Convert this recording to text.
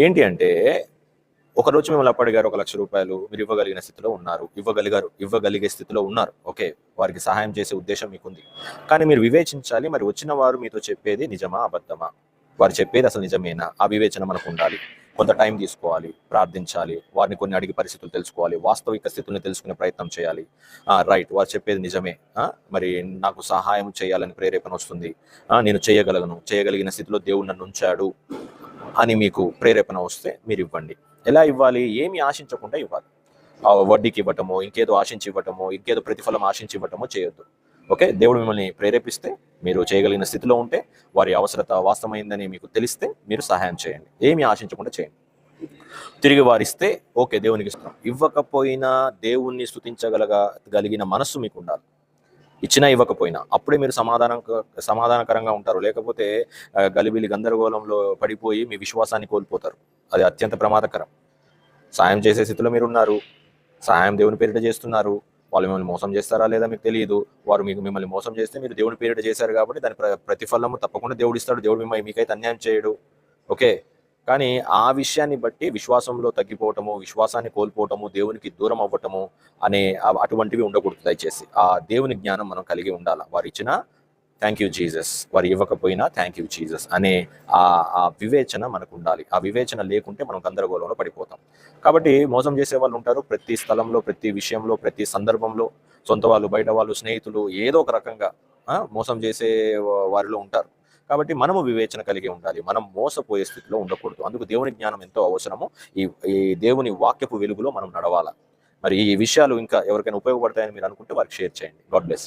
ఏంటి అంటే ఒకరోజు మిమ్మల్ని అప్పడిగారు రూ. 1,00,000 మీరు ఇవ్వగలిగిన స్థితిలో ఉన్నారు, ఇవ్వగలిగే స్థితిలో ఉన్నారు. ఓకే, వారికి సహాయం చేసే ఉద్దేశం మీకుంది. కానీ మీరు వివేచించాలి, మరి వచ్చిన వారు మీతో చెప్పేది నిజమా అబద్ధమా, వారు చెప్పేది అసలు నిజమేనా, ఆ వివేచన మనకు ఉండాలి. కొంత టైం తీసుకోవాలి, ప్రార్థించాలి, వారిని కొన్ని అడిగి పరిస్థితులు తెలుసుకోవాలి, వాస్తవిక స్థితుల్ని తెలుసుకునే ప్రయత్నం చేయాలి. రైట్, వారు చెప్పేది నిజమే, మరి నాకు సహాయం చేయాలని ప్రేరేపణ వస్తుంది, నేను చేయగలిగిన స్థితిలో దేవుడు నన్ను ఉంచాడు అని మీకు ప్రేరేపణ వస్తే మీరు ఇవ్వండి. ఎలా ఇవ్వాలి? ఏమి ఆశించకుండా ఇవ్వాలి. వడ్డీకి ఇవ్వటమో, ఇంకేదో ఆశించి ఇవ్వటమో, ఇంకేదో ప్రతిఫలం ఆశించి ఇవ్వటమో చేయొద్దు. ఓకే, దేవుడు మిమ్మల్ని ప్రేరేపిస్తే, మీరు చేయగలిగిన స్థితిలో ఉంటే, వారి అవసరత వాస్తవమైందని మీకు తెలిస్తే మీరు సహాయం చేయండి. ఏమి ఆశించకుండా చేయండి. తిరిగి వారిస్తే ఓకే, దేవునికి ఇస్తున్నాం. ఇవ్వకపోయినా దేవుణ్ణి స్తుతించగలిగిన మనస్సు మీకు ఉండాలి. ఇచ్చినా ఇవ్వకపోయినా అప్పుడే మీరు సమాధానకరంగా ఉంటారు. లేకపోతే గలిబిలి గందరగోళంలో పడిపోయి మీ విశ్వాసాన్ని కోల్పోతారు. అది అత్యంత ప్రమాదకరం. సాయం చేసే స్థితిలో మీరు ఉన్నారు, సహాయం దేవుని పేరిట చేస్తున్నారు, వాళ్ళు మిమ్మల్ని మోసం చేస్తారా లేదా మీకు తెలియదు. వారు మిమ్మల్ని మోసం చేస్తే మీరు దేవుని పేరిట చేశారు కాబట్టి దాని ప్రతిఫలము తప్పకుండా దేవుడు ఇస్తాడు. దేవుడు మీకైతే అన్యాయం చేయడు. ఓకే, కానీ ఆ విషయాన్ని బట్టి విశ్వాసంలో తగ్గిపోవటము, విశ్వాసాన్ని కోల్పోవటము, దేవునికి దూరం అవ్వటము అనే అటువంటివి ఉండకూడదు. దయచేసి ఆ దేవుని జ్ఞానం మనం కలిగి ఉండాలి. వారు ఇచ్చినా థ్యాంక్ యూ జీసస్, వారు ఇవ్వకపోయినా థ్యాంక్ యూ జీసస్ అనే ఆ వివేచన మనకు ఉండాలి. ఆ వివేచన లేకుంటే మనం గందరగోళంలో పడిపోతాం. కాబట్టి మోసం చేసే వాళ్ళు ఉంటారు ప్రతి స్థలంలో, ప్రతి విషయంలో, ప్రతి సందర్భంలో. సొంత వాళ్ళు, బయట వాళ్ళు, స్నేహితులు ఏదో ఒక రకంగా మోసం చేసే వారిలో ఉంటారు. కాబట్టి మనము వివేచన కలిగి ఉండాలి. మనం మోసపోయే స్థితిలో ఉండకూడదు. అందుకు దేవుని జ్ఞానం ఎంతో అవసరము. ఈ దేవుని వాక్యపు వెలుగులో మనం నడవాలా. మరి ఈ విషయాలు ఇంకా ఎవరికైనా ఉపయోగపడతాయని మీరు అనుకుంటే వారికి షేర్ చేయండి. God bless.